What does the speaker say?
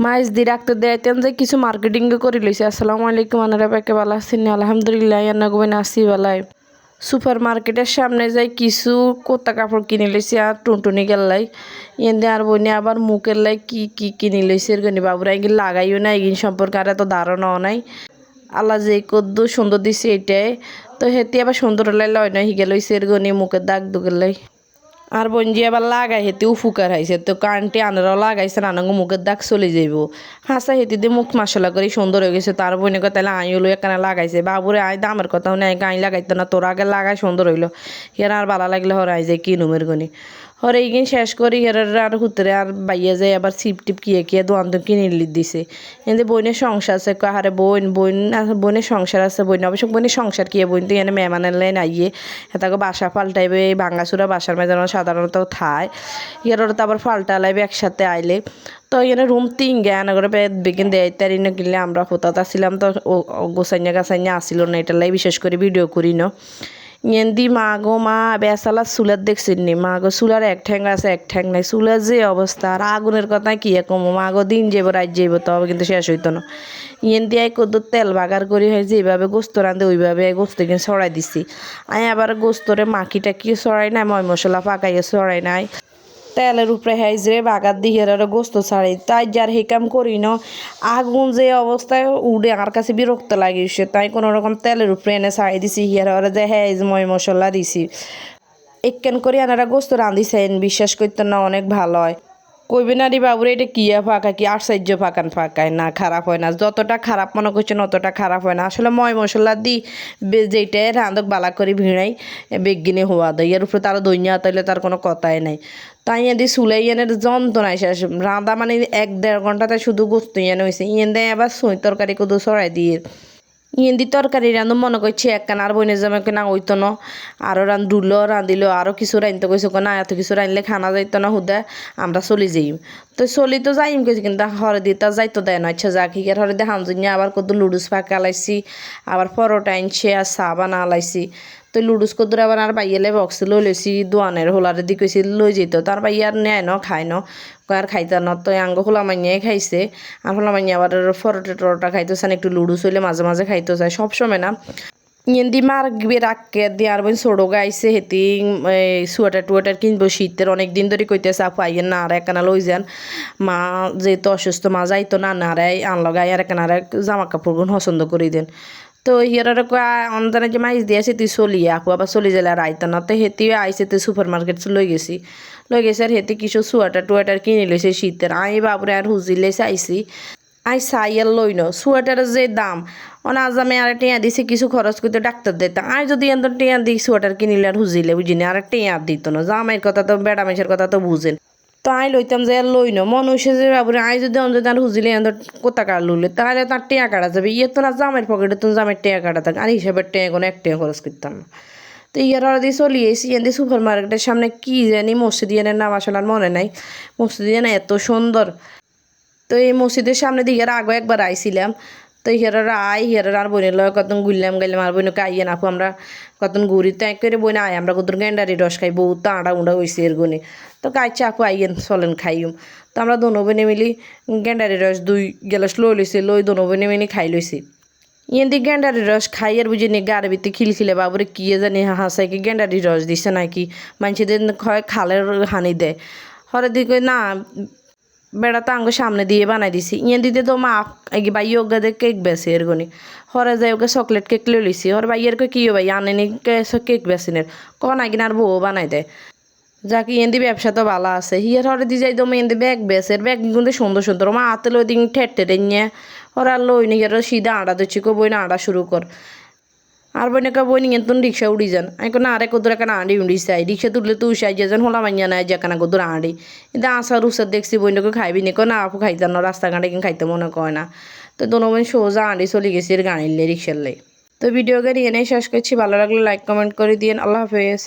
মাইজ দি রাখতে দেয়তেন যে কিছু মার্কেটিং করে লইছে। আসসালামু আলাইকুম আনারা পেকে ভালো আছেন? আলহামদুলিল্লাহ আন্না গোবেন আসি বেলায় সুপার মার্কেটের সামনে যাই কিছু কোতা কাপড় কিনে লইছি আর টুনটুনি গেল্লাই এনে আর বইনে আবার মুখের লাই কি কি কিনে লইছে গনি বাবুরা এগিন লাগাইও না এগিন সম্পর্কে আর এত ধারণাও নাই। আল্লাহ যে কদ্দু সুন্দর দিছে এটাই তো হেতি আবার সুন্দর লাই লয় না হিগে লইছে গনি মুখের দাগ দুগের লাই আর বঞ্জি আবার লাগাই হেতে উপকার হয়েছে তো কারেন্টে আনারাও লাগাইছে আনাঙ্গ মুখের দাগ চলে যাইব হাসা হেতি দিয়ে মুখ মশলা করে সুন্দর হয়ে গেছে। তার বোনে কথা তাহলে আইও লই একখানা লাগাইছে বাবুরে আই দামের কথা নেই আই লাগাইতো না তোর আগে লাগাই সুন্দর হইলো হেরা আর ভালো লাগলে হর আই যায় কি নুমের গনি হরে এইগিন শেষ করি হেরার আর হুতরে আর বাইয়া যায় আবার সিপ টিপ কিয়ে দোয়ান তো কিনে দিছে এতে বইনের সংসার আছে কাহারে বোনের সংসার আছে বইন অবশ্য বোনের সংসার কিয়ে বইন তো এনে মেহমানের লাইন আইয়ে হেতাকে বাসা পাল্টাইবে এই ভাঙ্গাচুরা বাসার মেয়ে সাধারণত থায় ইয়ার তো আবার পাল্টা লাইবে একসাথে আইলে তো এখানে রুম তিন জ্ঞান করে বেগিন দেয় তারি না কিনলে আমরা হতাত আসছিলাম তো গোসাইনা গাছাইনা আসিল না এটা লাই বিশেষ করে ভিডিও করি না ইয়েন্দি মা গো মা বেসালা চুলার দেখছেন নি মা গো চুলার এক ঠ্যাং আছে এক ঠ্যাং নাই চুলার যে অবস্থা আর আগুনের কথা কি কমো মা গো দিন যাবো রাত যাইব তবে কিন্তু শেষ হইতো না ইয়েন্দি আই কত তেল বাগার করি হয় যেভাবে গোস্ত রাঁধে ওইভাবে গোস্ত কিনে ছড়াই দিছি আই আবার গোস্তরে মাখিটা কি ছড়াই নাই ময় মশলা পাকাইয়া ছড়াই নাই তেলের উপরে হাইজরে বাগার দিয়ে গোস্ত ছাড়ি তাই যার হে কাম করি না আগুন যে অবস্থায় উড়ে আমার কাছে বিরক্ত লাগিয়েছে তাই কোনো রকম তেলের উপরে এনে ছাড়ি দিছি হিয়ারা যে হ্যাঁ ময় মশলা দিছি একখান করে আনারা গোস্ত রাঁধিছেন বিশ্বাস করতেন না অনেক ভালো হয় কইবে না রে বাবুরে এটা কিয়া ফাঁকা কি আশ্চর্য ফাঁকায় না খারাপ হয় না যতটা খারাপ মনে করছেন অতটা খারাপ হয় না আসলে ময় মশলা দি যেটাই রাঁধক বালা করে ভিড়াই বেগিনে হওয়া দেয় এর উপরে তারা দইয়া তাইলে তার কোনো কথাই নাই তাই এনে সুলাই এনে যন্ত্রণায় শেষ রাঁধা মানে 1-1.5 ঘন্টাতে শুধু গোস্ত এনে হয়েছে ইয়েন দেয় আবার সই তরকারি কদু সরাই দিয়ে ইয়েন্দি তরকারি রাঁধো মনে করছি একখান আর বইনে যাবে না হইতো না আরও রাঁধিল আরও কিছু রাঁধতে কইছে না এত কিছু রাঁধলে খানা যাইতো না হুদা আমরা চলি যাই তো চলি তো যাইম কইছি কিন্তু হরে দিয়ে তার যাইতো দেয় না আচ্ছা যা কি হরে দিয়ে হামজুনি আবার কত লুডুস ফাঁকা লাইছি আবার পরোটা আনছে আর চা বানা লাইছি তো লুডুস কদুর আবার আর বাইয়ালে বক্সে লই লইছি দোয়ানের হোলারে দি কইছি লই যেত তার বাইয়া আর নেয় ন খায় ন আর খাইতে না তো আঙ্গ হোলা মাইয়াই খাইছে আর হোলা মাইয়া আবার পরোটা খাইতে চান একটু লুডুস হইলে মাঝে মাঝে খাইতে চায় সবসময় না ইয়েন্দি মার রাখকে দিয়ে আর বোন ছোটো গাইছে হেতি সোয়েটার টুয়েটার কিনবো শীতের অনেক দিন ধরে কইতেছে আপু আইয়েন না আর একখানা লই যান মা যেহেতু অসুস্থ মা যাইতো না নারাই আনলো গাই আর একখানা জামা কাপড়গুন পছন্দ করে দেন তো হিয়ারা অনজানে যে মাইজ দিয়েছে তুই চলি আপু আবার চলি গেলে আর আইতো না তো হেতিও আইসে তুই সুপার মার্কেট লই গেছি আর হেতি কিছু সোয়েটার টুয়েটার কিনে লইছে শীতের আই বাবুরে আর হুজিলেছে আইসি আই সাইয়ার লই ন সোয়েটারের যে দাম আজ আমি আর টেঁয়া দিছি কিছু খরচ করতে ডাক্তার দিতাম আই যদি এত টেঁয়া দিই সোয়েটার কিনিলে আর হুজিলে বুঝিনি আর টেঁয়া দিত না জামাইয়ের কথা তো বেড়ামেশের কথা তো বুঝেন তো আই লইতাম যে আর লই ন মন হয়েছে যে বাবুরে আই যদি অন্তত আর হুজিলে এত কোথা কার লইলে তাহলে তার টেঁয়া কাটা যাবে ইয়ে তো না জামাইয়ের পকেটে তো জামের টেঁয়া কাটা থাকে আর হিসাবের টেঁয়া কোনো এক টেঁয়া খরচ করতাম না তো ইয়ার আর দিয়ে চলি এসি এনে সুপার মার্কেটের সামনে কি জানি মসজিদের নাম আসলে আর মনে নাই মসজিদের না এত সুন্দর তো এই মসজিদের সামনে দিয়ে আগে একবার আইছিলাম তো হিয়ারা আর বোনের লয় কত গুললাম গাইলাম আর বোনকে আইয়ে নাকু আমরা কত ঘুরি তো এক করে বই না আয় আমরা কত গেন্ডারি রস খাই বহুত আড়া উড়া হয়েছে এর গুনে তো কাইছে আপু আইয়েন চলেন খাইম তো আমরা দোনো বোনে মিলি গেন্ডারি রস 2 গ্লাস লই লইছি লই দোনো বোনে মিলি খাই লইছি ইয়েন্দি গেন্ডারি রস খাই আর বুঝি নি গাড়ি ভিতরে খিলখিলে বাবুরে কি জানি হাসাই কি গেন্ডারি রস দিছে নাকি মানুষদের হয় খালের হানি দেয় হরে দিকে না বেড়া তো আঙ্গ সামনে দিয়ে বানাই দিছি ইয়ে দিতে তো মা ভাই ওকে কেক বেছে এর গনি হরে যাই ওকে চকলেট কেক লই লিছি হর ভাইয়ের কে কি ভাই আনেনি কেক বেসিনের কখন আগে আর বউ বানাই দেয় যাকে ইয়েন্দি ব্যবসা তো ভালো আছে হিয়ার হরে দি যাই তো ইয়েন্দি ব্যাগ বেসের ব্যাগ কিন্তু সুন্দর সুন্দর মা হাতে লই দিন ঠেটে নিয়ে হর আর লই নি হিয়ার সিধা আড়া দিচ্ছি কো বই না আড়া শুরু কর আর বইনাকে বই নিয়ে তুমি রিক্সা উড়ি যান আমি কোনো আরে কদুর এখানে আঁড়ি উড়ি চাই রিক্সা তুললে তুই সাই যান হোলা মাইয়া নাই যেখানে কদুর আঁড়ি কিন্তু আসার উসার দেখছি বইনাকে খাইবি নি না আপু খাইতাম না রাস্তাঘাটে কিন্তু খাইতে মনে কয় না তো দোনো বোন সোজা আঁড়ি চলে গেছি এর গাড়ির রিক্সার লাই তো ভিডিও গাড়ি এনেই শেষ করছি ভালো লাগলে লাইক কমেন্ট করে দিন আল্লাহ হাফেজ।